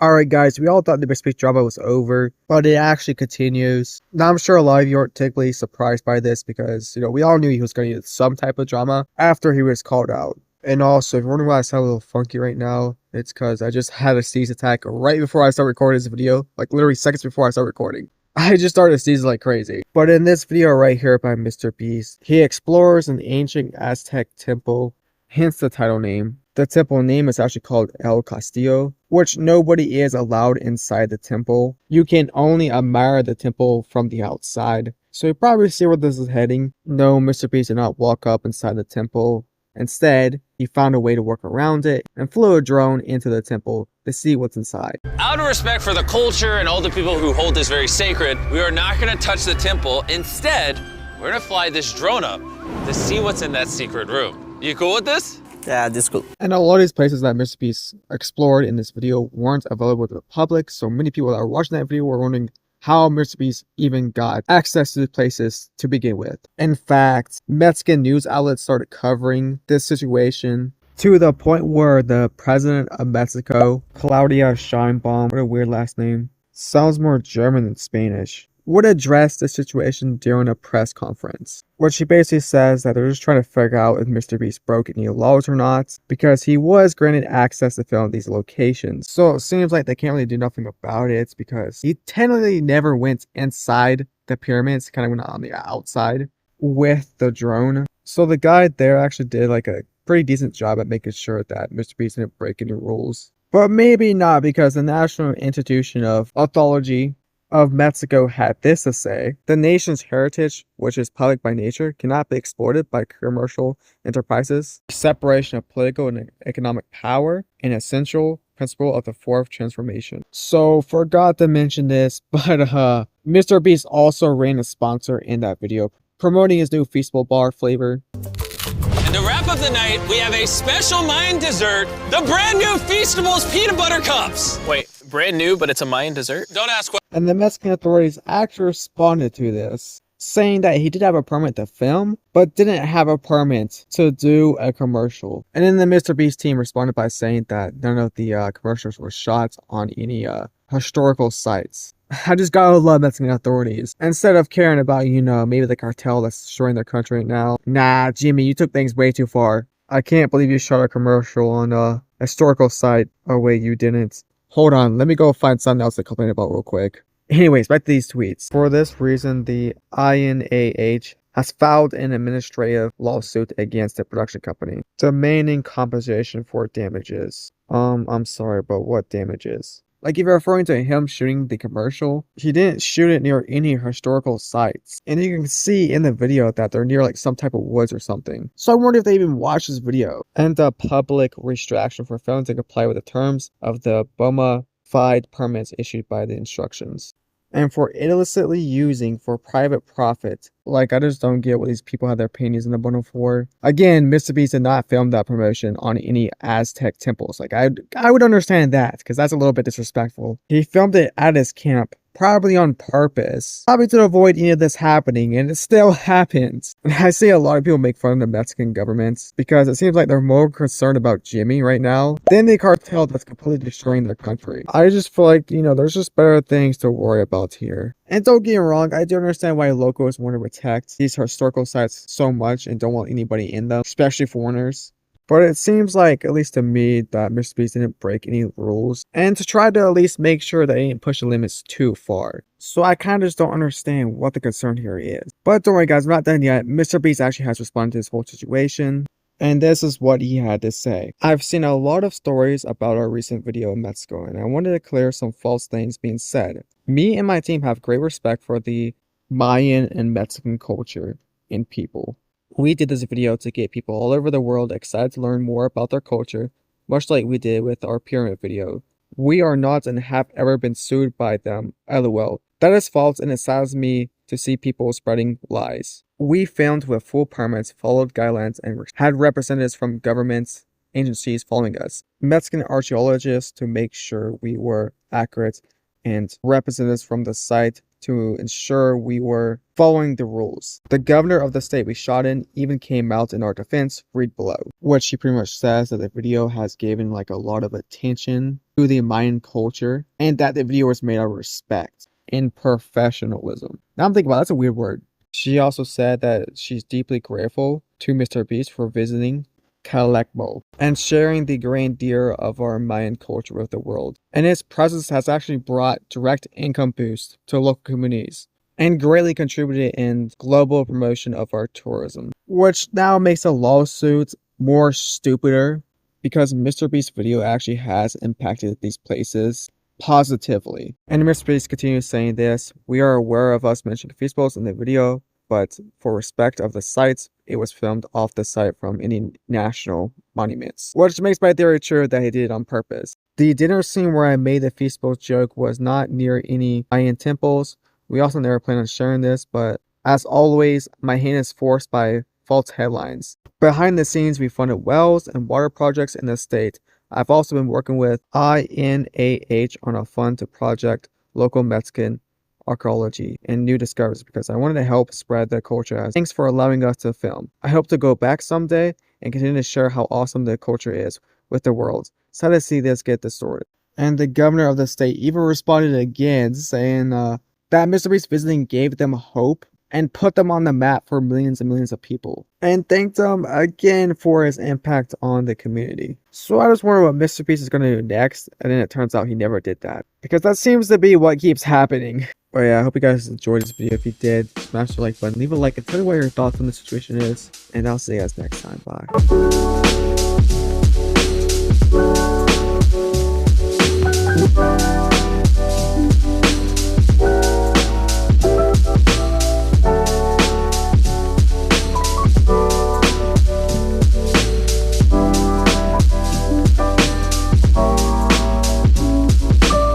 Alright guys, we all thought the Mrbeast Drama was over, but it actually continues. Now I'm sure a lot of you aren't particularly surprised by this because, we all knew he was going to get some type of drama after he was called out. And also, if you're wondering why I sound a little funky right now, it's because I just had a sneeze attack right before I started recording this video, like literally seconds before I started recording. I just started sneezing like crazy. But in this video right here by Mrbeast, he explores an ancient Aztec temple, hence the title name. The temple name is actually called El Castillo, which nobody is allowed inside the temple. You can only admire the temple from the outside. So you probably see where this is heading. No, Mrbeast did not walk up inside the temple. Instead, he found a way to work around it and flew a drone into the temple to see what's inside. Out of respect for the culture and all the people who hold this very sacred, we are not going to touch the temple. Instead, we're going to fly this drone up to see what's in that secret room. You cool with this? Yeah, this is cool. And a lot of these places that Mrbeast explored in this video weren't available to the public, so many people that are watching that video were wondering how Mrbeast even got access to the places to begin with. In fact, Mexican news outlets started covering this situation to the point where the president of Mexico, Claudia Sheinbaum, what a weird last name, sounds more German than Spanish, would address the situation during a press conference, where she basically says that they're just trying to figure out if Mrbeast broke any laws or not, because he was granted access to film these locations. So it seems like they can't really do nothing about it because he technically never went inside the pyramids, kind of went on the outside with the drone. So the guy there actually did like a pretty decent job at making sure that Mrbeast didn't break any rules. But maybe not, because the National Institution of Archaeology of Mexico had this to say: the nation's heritage, which is public by nature, cannot be exploited by commercial enterprises. Separation of political and economic power, an essential principle of the fourth transformation. So forgot to mention this, but Mrbeast also ran a sponsor in that video, promoting his new Feastable bar flavor. And to wrap up the night, we have a special Mayan dessert, the brand new Feastables Peanut Butter Cups. Wait, brand new, but it's a Mayan dessert? Don't ask what. And the Mexican authorities actually responded to this, saying that he did have a permit to film, but didn't have a permit to do a commercial. And then the Mrbeast team responded by saying that none of the commercials were shot on any historical sites. I just gotta love Mexican authorities. Instead of caring about, maybe the cartel that's destroying their country right now. Nah, Jimmy, you took things way too far. I can't believe you shot a commercial on a historical site. Oh wait, you didn't. Hold on, let me go find something else to complain about real quick. Anyways, back to these tweets. For this reason, the INAH has filed an administrative lawsuit against the production company, demanding compensation for damages. I'm sorry, but what damages? Like, if you're referring to him shooting the commercial, he didn't shoot it near any historical sites. And you can see in the video that they're near like some type of woods or something. So I wonder if they even watched this video. And the public restriction for failing to comply with the terms of the bona fide permits issued by the instructions. And for illicitly using for private profit. Like, I just don't get what these people have their opinions in the bundle for. Again, Mrbeast did not film that promotion on any Aztec temples. Like, I would understand that, because that's a little bit disrespectful. He filmed it at his camp, probably on purpose, probably to avoid any of this happening, and it still happens. And I see a lot of people make fun of the Mexican government because it seems like they're more concerned about Jimmy right now than the cartel that's completely destroying their country. I just feel like, there's just better things to worry about here. And don't get me wrong, I do understand why locals want to protect these historical sites so much and don't want anybody in them, especially foreigners. But it seems like, at least to me, that Mrbeast didn't break any rules, and to try to at least make sure that he didn't push the limits too far. So I kind of just don't understand what the concern here is. But don't worry guys, I'm not done yet. Mrbeast actually has responded to this whole situation, and this is what he had to say. I've seen a lot of stories about our recent video in Mexico, and I wanted to clear some false things being said. Me and my team have great respect for the Mayan and Mexican culture and people. We did this video to get people all over the world excited to learn more about their culture, much like we did with our pyramid video. We are not and have ever been sued by them, lol. That is false, and it saddens me to see people spreading lies. We filmed with full permits, followed guidelines, and had representatives from governments, agencies following us, Mexican archaeologists to make sure we were accurate, and representatives from the site to ensure we were following the rules. The governor of the state we shot in even came out in our defense, read below, which she pretty much says that the video has given like a lot of attention to the Mayan culture, and that the video was made out of respect and professionalism. Now I'm thinking about that's a weird word. She also said that she's deeply grateful to Mr. Beast for visiting Calakmul and sharing the grandeur of our Mayan culture with the world. And his presence has actually brought direct income boost to local communities and greatly contributed in global promotion of our tourism, which now makes a lawsuit more stupider because Mr. Beast's video actually has impacted these places positively. And Mr. Beast continues saying this: "We are aware of us mentioning festivals in the video, but for respect of the sites, it was filmed off the site from any national monuments." Which makes my theory true that he did it on purpose. The dinner scene where I made the festivals joke was not near any Mayan temples. We also never plan on sharing this, but as always, my hand is forced by false headlines. Behind the scenes, we funded wells and water projects in the state. I've also been working with INAH on a fund to project local Mexican archaeology and new discoveries because I wanted to help spread the culture. Thanks for allowing us to film. I hope to go back someday and continue to share how awesome the culture is with the world. Sad to see this get distorted. And the governor of the state even responded again, saying that Mr. Beast visiting gave them hope and put them on the map for millions and millions of people, and thanked him again for his impact on the community. So I just wonder what Mr. Beast is going to do next, and then it turns out he never did that, because that seems to be what keeps happening. But yeah, I hope you guys enjoyed this video. If you did, smash the like button, leave a like, and tell me what your thoughts on the situation is, and I'll see you guys next time. Bye.